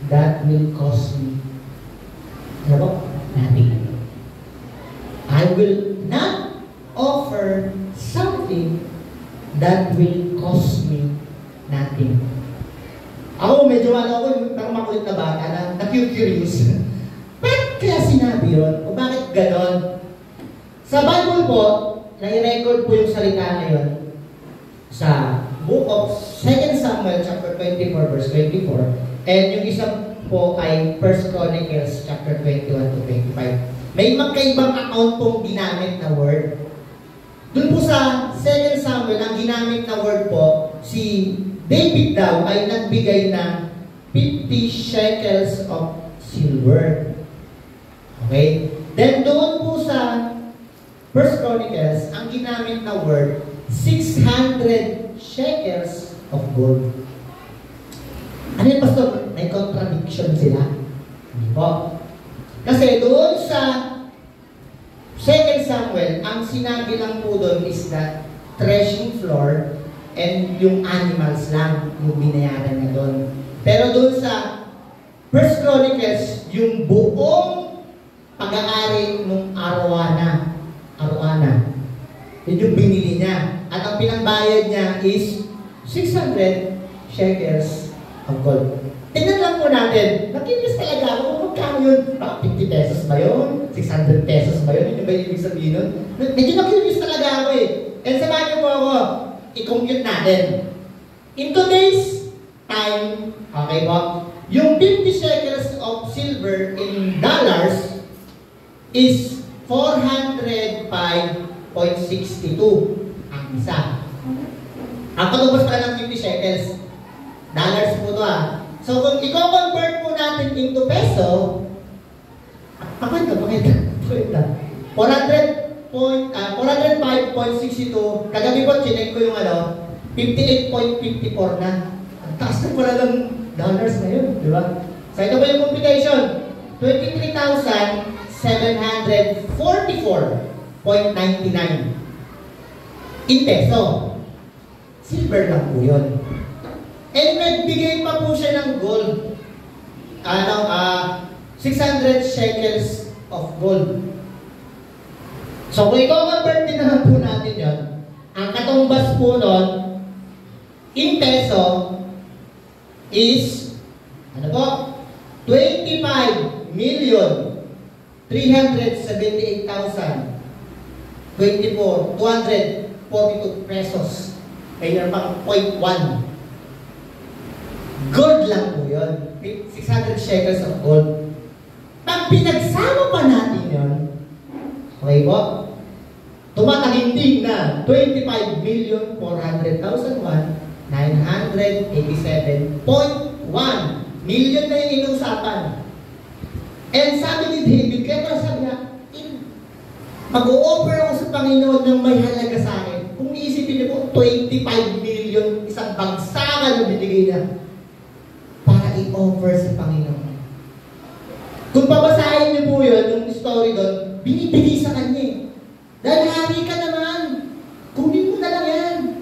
that will cost me. Ano po? Nothing. I will not offer something that will cost me nothing. Ako, medyo parang makulit na bata na na-curious. Bakit kaya sinabi yun? O bakit ganon? Sa Bible po, nai-record po yung salita na yun sa book of 2 Samuel chapter 24 verse 24, and yung isang po ay 1 Chronicles chapter 21 to 25. May magkaibang account pong ginamit na word. Doon po sa 2 Samuel, ang ginamit na word po, si David daw ay nagbigay ng 50 shekels of silver. Okay? Then doon po sa 1 Chronicles, ang ginamit na word, 600 shekels of gold. Ano yun, Pastor? May contradiction sila. Hindi po. Kasi doon sa 2 Samuel, ang sinabi lang po doon is that threshing floor and yung animals lang yung binayaran na doon. Pero doon sa 1 Chronicles, yung buong pag-aari ng Aroana. Yun yung binili niya. At ang pinambayad niya is 600 shekels of gold. Tingnan lang po natin, nakinis talaga ako kung magkano yun. 50 pesos ba yun? 600 pesos ba yun? Yun ba yung ibig sabihin nun? Medyo nakinis talaga ako eh. And samahan niyo po ako, i-compute natin. In today's time, okay po, yung 50 shekels of silver in dollars is 405.62 ang isa. Ang kalubas pala ng 50 shekels, dollars po ito ah. So kung i-convert po natin into peso, pakita. 405.62, kagabi po, chinek ko yung 58.54 na. Ang taas na pala ng dollars na yun, di ba? So ito po yung computation, 23,744.99 in peso. Silver lang po yun. And nagbigay pa po siya ng gold. 600 shekels of gold. So kung i-convert din naman po natin yun, ang katumbas po nun, in peso, is, 25,378,242 pesos. Kaya pang 0.1. Gold lang po yun. 600 shekels of gold. Pag pinagsama pa natin yun, okay po? Tumataginting na 25,400,987.1 million na yung inuusapan. And sabi ni David, kaya pala sabi niya, mag-o-offer ako sa Panginoon ng may halaga sa akin. Kung iisipin niyo po, 25 million, isang bagsakan na binigay niya para i-offer sa Panginoon. Kung pabasahin niyo po yun, yung story doon, binibigay sa kanya eh. Dahil hari ka naman, kunin mo na lang yan.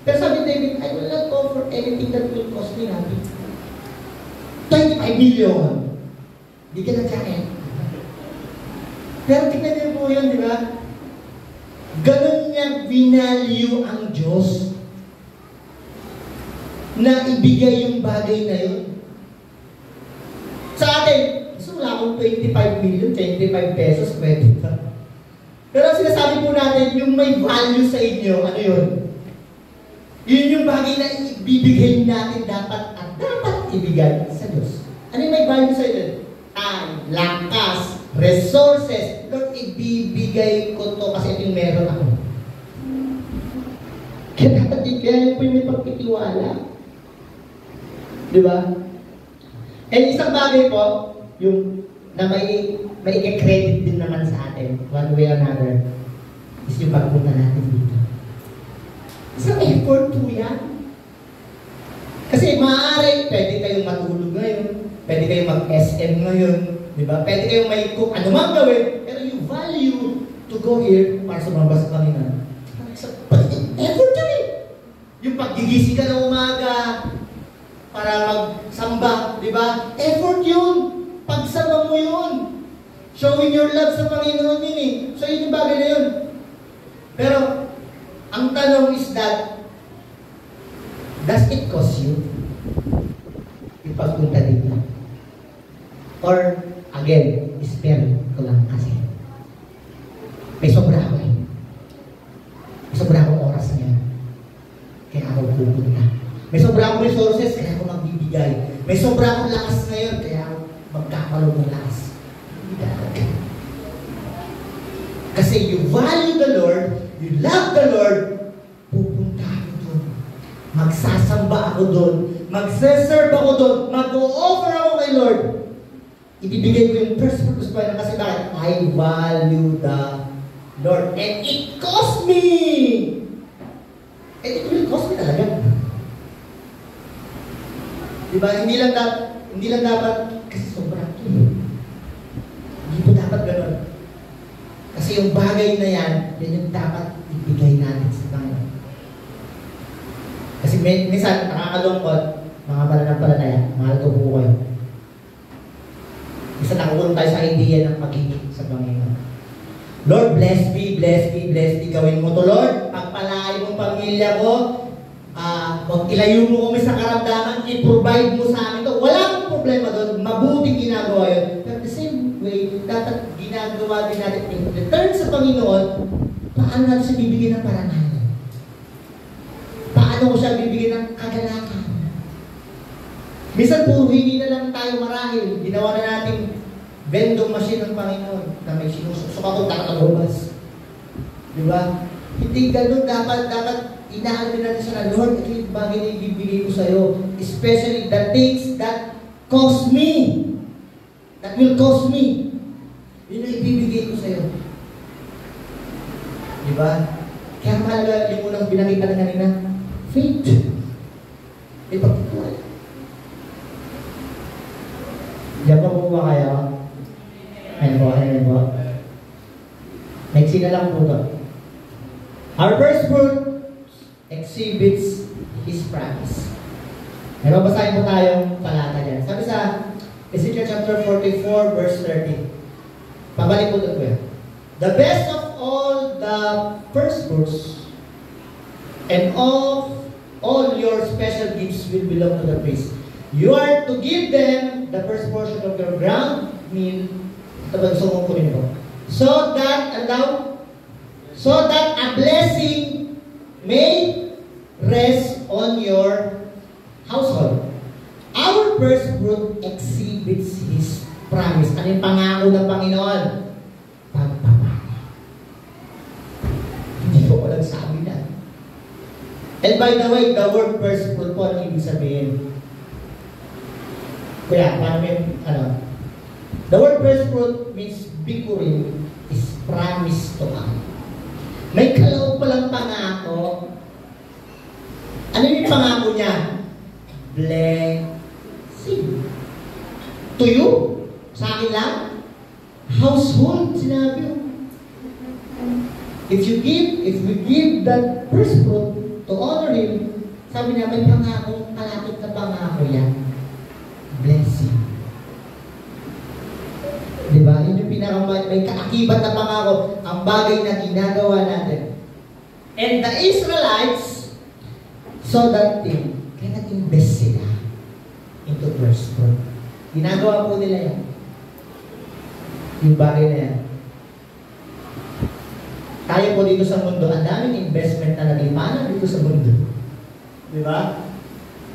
Pero sabi ni David, I will not offer anything that will cost me nothing. 25 million. Hindi ka na tiyakin. Pero tignan niyo po yun, di ba? Ganon niya binalue ang Diyos na ibigay yung bagay na yun. Sa atin, so wala akong 25 million, 25 pesos, pwede ka. Pero ang sinasabi po natin, yung may value sa inyo, ano yun? Yun yung bagay na ibibigay natin dapat at dapat ibigay sa Diyos. Ano yung may value sa inyo? Time, lakas, resources. Lord, ibibigay ko to kasi ito yung meron ako. Kaya dapat kaya po yung may pagtitiwala. Di ba? And isang bagay po, yung na may i-credit din naman sa atin, one way or another, is yung pagpunta natin dito. Isang effort po yan. Kasi maaari, pwede kayong matulog ngayon, pwede kayong mag-SM ngayon, di ba? Pwede kayong may kung ano mang gawin, pero you value to go here para sumabas sa Panginoon. Effort yun eh. Yung paggigising ka ng umaga, para magsamba, di ba? Effort yun. Pagsamba mo yun. Showing your love sa Panginoon yun eh. So yun yung bagay na yun. Pero, ang tanong is that, does it cost you? Yung pagpunta dito? Or, again, spare ko lang kasi. May sobra ako eh. May sobra akong oras ngayon. Kaya ako pupunta. May sobra akong resources, kaya ako magbibigay. May sobra akong lakas ngayon, kaya ako magkakaroon ng lakas. Kasi you value the Lord, you love the Lord, pupunta ako doon. Magsasamba ako doon. Magseserve ako doon. Mag-o-offer ako kay Lord. Ibibigay ko yung first purpose pa yun kasi bakit? I value the Lord. And it cost me! And it will cost me talaga. Diba? Hindi lang dapat kasi sobrang hindi po dapat gano'n. Kasi yung bagay na yan yung dapat ibigay natin sa Panginoon. Kasi minsan, nakakalungkot, mga pananampalataya, mahal ko po kayo. Minsan nakukulong tayo sa idea ng paghingi sa Panginoon. Lord, bless me, bless me, bless me. Gawin mo to, Lord. Pagpalain mong pamilya ko. Ilayo mo kami sa karamdaman, i-provide mo sa amin to. Wala akong problema doon. Mabuting ginagawa yun. Pero the same way, dapat ginagawa din natin in return sa Panginoon, paano natin siya bibigyan ng parangalan? Paano ko siya bibigyan ng kagalakan? Minsan puro hindi na lang tayo marahil. Ginawa na natin vending machine ng Panginoon na may sinusok ako takalabas. Diba? Hindi ganun. Dapat inaalala natin siya na, Lord, ito yung bagay na ibibigay ko sa'yo. Especially the things that cost me. That will cost me. Yun ang ibibigay ko sa'yo. Diba? Kaya mahalaga yung unang binakita na kanina, faith. Ipagpatuloy. Diyan po ba kayo? Ayun po. Next na lang po ito. Our first fruit exhibits His promise. May babasahin po tayong talata dyan. Sabi sa Ezekiel chapter 44 verse 30. Pabalik po ito yan. The best of all the first fruits and of all your special gifts will belong to the priest. You are to give them the first portion of your ground meal. Ito ba gusto ko rin po? So that a blessing may rest on your household. Our first fruit exhibits His promise. Ano yung pangako ng Panginoon? Pagpapala. Hindi ko pa nagsabi na. And by the way, the word first fruit po, ano ibig sabihin? Kuya, paano yung, the word first fruit means bikurin is promise to come. May kalaw palang pangako. Ano yung pangako niya? Blessing. To you? Sa akin lang? Household, sinabi mo. If we give that first fruit to honor Him, sabi niya, may pangako, kalapit na pangako yan. Blessing. Diba? Yun yung may kaakibat na pangako, ang bagay na ginagawa natin. And the Israelites saw that thing, kaya nag-invest sila into first fruit. Ginagawa po nila yan. Yung bagay na yan. Tayo po dito sa mundo, ang daming investment na naglipanan dito sa mundo. Diba?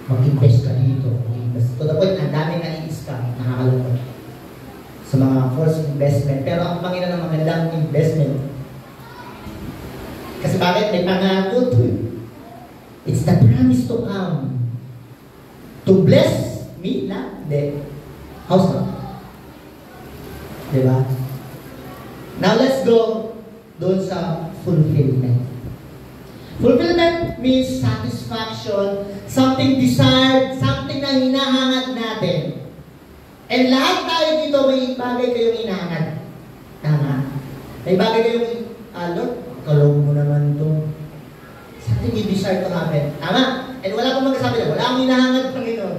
Mag-invest ka dito. Mag-invest. To the point, ang daming nai-scam, nakakalungkot sa mga false investment. Pero ang Panginoon ng magandang investment. Kasi bakit? May pangako to. It's the promise to come. To bless me lang. Hindi. House na. Diba? Now let's go doon sa fulfillment. Fulfillment means satisfaction, something desired, something na hinahangat natin. And lahat tayo dito may bagay kayong hinahangat. Tama. May bagay kayong, Lord, kalong mo naman ito. Something you desire to happen. Tama. And wala akong magsasabi na, wala akong hinahangat, Panginoon.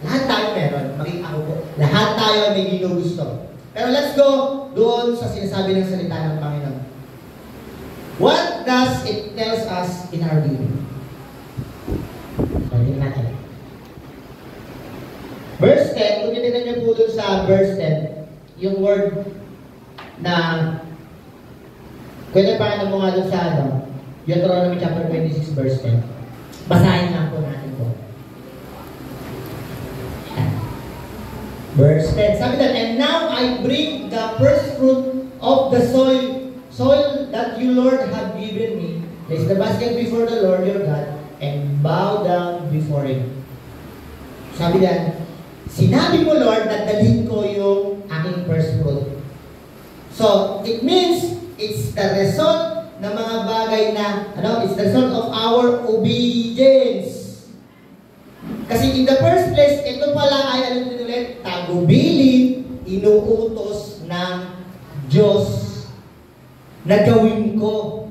Lahat tayo meron. Maging ako po. Lahat tayo may ginugusto. Pero let's go doon sa sinasabi ng salita ng Panginoon. What does it tells us in our living? Tingnan natin. Verse 10, kung tinitin niyo po doon sa verse 10, yung word na, kung paano mo nga doon sa Deuteronomy chapter 26 verse 10. Basahin lang po natin po. Verse 10, sabi that, and now I bring the first fruit of the soil that you, Lord, have given me. Place the basket before the Lord your God, and bow down before Him. Sabi yan, sinabi mo, Lord, na dalhin ko yung aking first fruit. So, it means, it's the result ng mga bagay na, it's the result of our obedience. Kasi in the first place, ito pala ay, tagubilin, inuutos ng Diyos na gawin ko.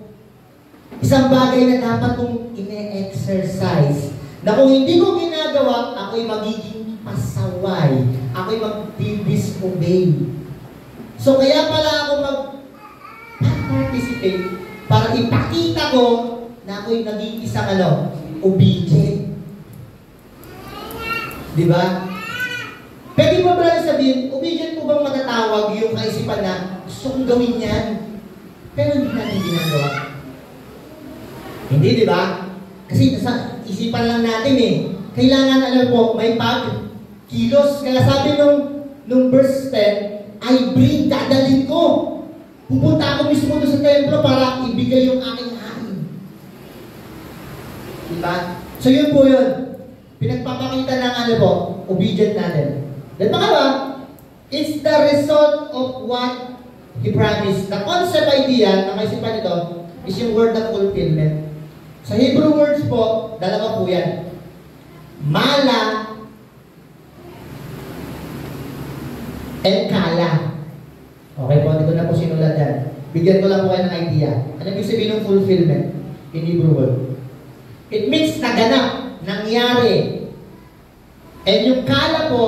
Isang bagay na dapat kong ine-exercise. Na kung hindi ko ginagawa, ako'y magiging pasaway. Ako'y mag-disobey. So kaya pala ako mag-participate para ipakita ko na ako'y naging isang obedient. Diba? Pwede mo ba sabihin, obedient po bang matatawag yung kaisipan na gusto kong gawin yan? Pero hindi natin ginagawa. Hindi, di ba? Kasi sa isipan lang natin kailangan may pag-kilos. Kaya sabi nung verse 10, I bring, dadalhin ko. Pupunta ako mismo doon sa templo para ibigay yung aking hain. Diba? So yun po yun. Pinagpapakita ng obedient natin. Then pangalawa, it's the result of what He promised. The concept idea na kaisipan nito is yung word ng fulfillment. Sa Hebrew words po, dalawa po yan. Mala and kala. Okay po, hindi ko na po sinulat yan. Bigyan ko lang po kayo ng idea. Ano yung sabihin ng fulfillment in Hebrew word? It means naganap, nangyari. And yung kala po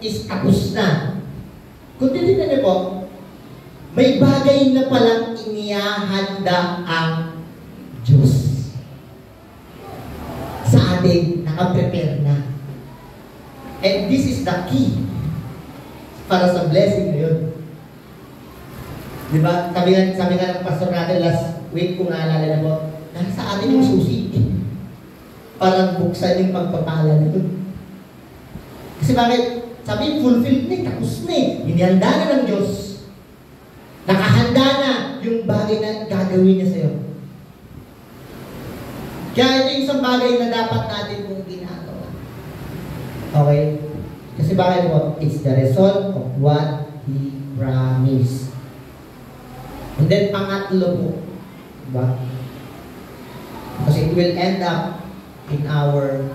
is tapos na. Kung titignan niyo po, may bagay na palang inihahanda ang Diyos sa atin, nakaprepare na. And this is the key para sa blessing na yun. Diba? Sabi nga ng pastor natin last week, kung naalala na po, nasa atin yung susi. Parang buksan yung pagpapala na yun. Kasi bakit? Sabi, fulfilled na, tapos na eh. Inihanda na ng Diyos. Nakahanda na yung bagay na gagawin niya sa'yo. Kaya ito yung isang bagay na dapat natin kung ginagawa. Okay? Kasi bakit po? It's the result of what He promised. And then, pangatlo po. Diba? Because it will end up in our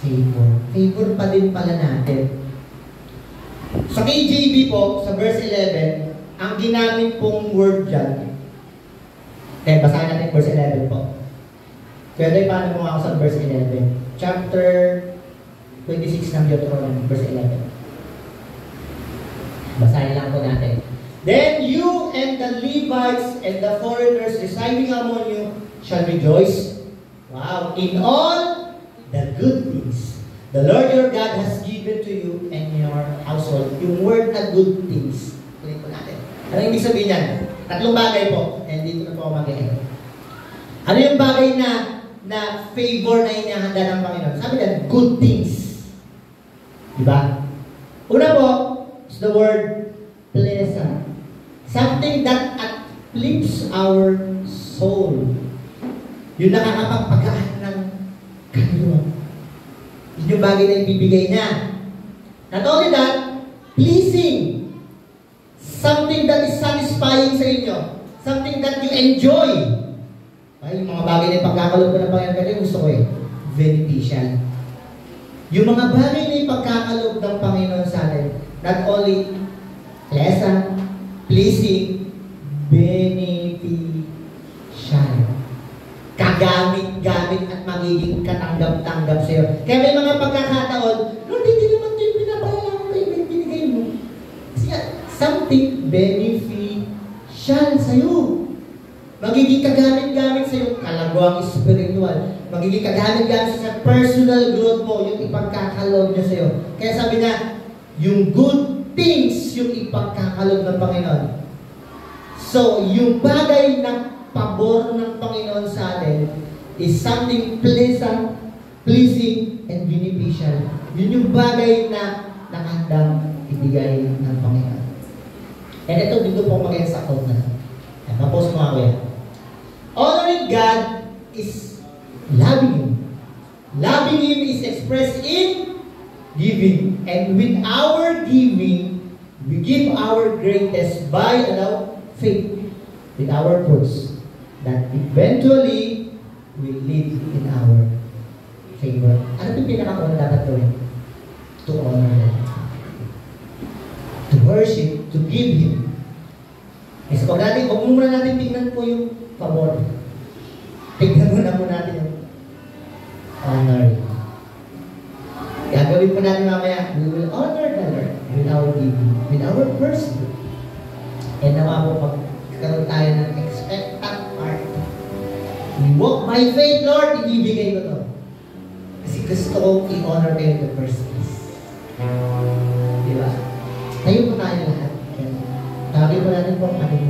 favor. Favor pa din pala natin. Sa KJV po, sa verse 11, ang ginamit pong word dyan, basahin natin verse 11 po. Pwede paano mo ako sa verse 11? Chapter 26 ng Deuteronomy, verse 11. Basahin lang po natin. Then you and the Levites and the foreigners residing among you shall rejoice. Wow! In all the good things the Lord your God has given to you and your household. Yung word na good things. Tuloy po natin. Ano yung ibig sabihin yan? Tatlong bagay po. And dito na po ako mag-end. Ano yung bagay na favor na inihahanda ng Panginoon? Sabi na, good things. Diba? Una po, is the word pleasant. Something that uplifts our soul. Yung nakakapagpagaan ng kaluluwa. Yun yung bagay na ibibigay niya. Not only that, pleasing. Something that is satisfying sa inyo. Something that you enjoy. Ay, yung mga bagay na ipagkakalob ko ng Panginoon, kasi gusto ko eh. Beneficial. Yung mga bagay na ipagkakalob ng Panginoon sa atin, not only pleasant, pleasing, beneficial. Kagamit-gamit at magiging katanggap-tanggap sa iyo. Kaya may mga pagkakataon, Lord, hindi naman ito yung pinapalala ko kayo, binigay mo. Kasi something beneficial sa iyo. Magiging kagamit-gamit sa iyo, kalagwang spiritual. Magiging kagamit-gamit sa personal growth mo, yung ipagkakalob niya sa iyo. Kaya sabi na, yung good things, yung ipagkakalob ng Panginoon. So, yung bagay na pabor ng Panginoon sa atin is something pleasant, pleasing, and beneficial. Yun yung bagay na nakahandang ibigay ng Panginoon. And ito, dito po mag-end sa quote na. Tapos mga kuya. Honoring God is loving Him. Loving Him is expressed in giving. And with our giving, we give our greatest by faith with our fruits. That eventually will lead in our favor. Ano yung pinaka-una dapat gawin? To honor Him. To worship, to give Him. So pag muna natin tingnan po yung favor. Tingnan muna po natin yung honor Him. Gagawin po natin mamaya, we will honor the Lord with our giving, with our first fruit. And naman po pagkaroon tayo ng expectant heart. We walk by faith, Lord, ibibigay ko to. Kasi gusto ko i-honor kayo in the first place. Diba? Tayo po tayo lahat. Tawagin po natin po ang ating